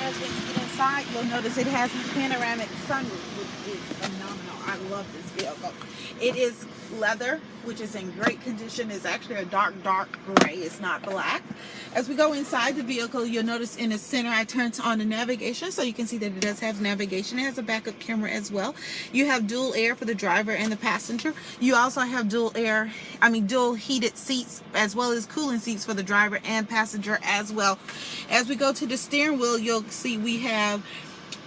has, when you get inside, you'll notice it has a panoramic sunroof, which is phenomenal. I love this vehicle. It is leather, which is in great condition. It's actually a dark gray. It's not black. As we go inside the vehicle, you'll notice in the center I turned on the navigation, so you can see that it does have navigation. It has a backup camera as well. You have dual air for the driver and the passenger. You also have dual heated seats, as well as cooling seats for the driver and passenger as well. As we go to the steering wheel, you'll see we have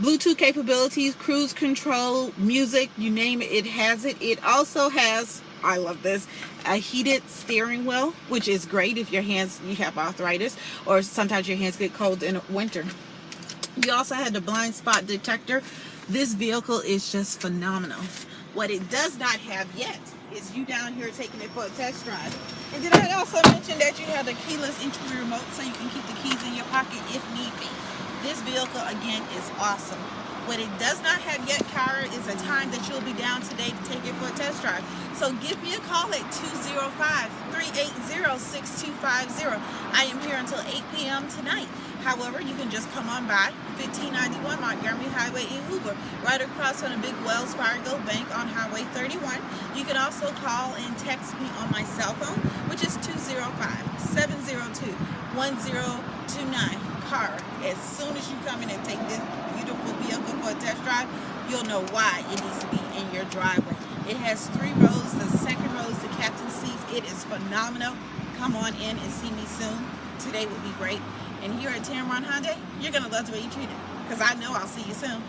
Bluetooth capabilities, cruise control, music, you name it, it has it. It also has, I love this, a heated steering wheel, which is great if you have arthritis, or sometimes your hands get cold in winter. You also had the blind spot detector. This vehicle is just phenomenal. What it does not have yet is you down here taking it for a test drive. And did I also mention that you have the keyless entry remote, so you can keep the keys in your pocket if need be. This vehicle, again, is awesome. What it does not have yet, Kyra, is a time that you'll be down today to take it for a test drive. So give me a call at 205-380-6250. I am here until 8 p.m. tonight. However, you can just come on by 1591 Montgomery Highway in Hoover, right across from the big Wells Fargo Bank on Highway 31. You can also call and text me on my cell phone, which is 205-702-1029. As soon as you come in and take this beautiful vehicle for a test drive, you'll know why it needs to be in your driveway. It has 3 rows. The second row is the captain's seats. It is phenomenal. Come on in and see me soon. Today will be great. And here at Tameron Hyundai, you're going to love the way you treat it, because I know I'll see you soon.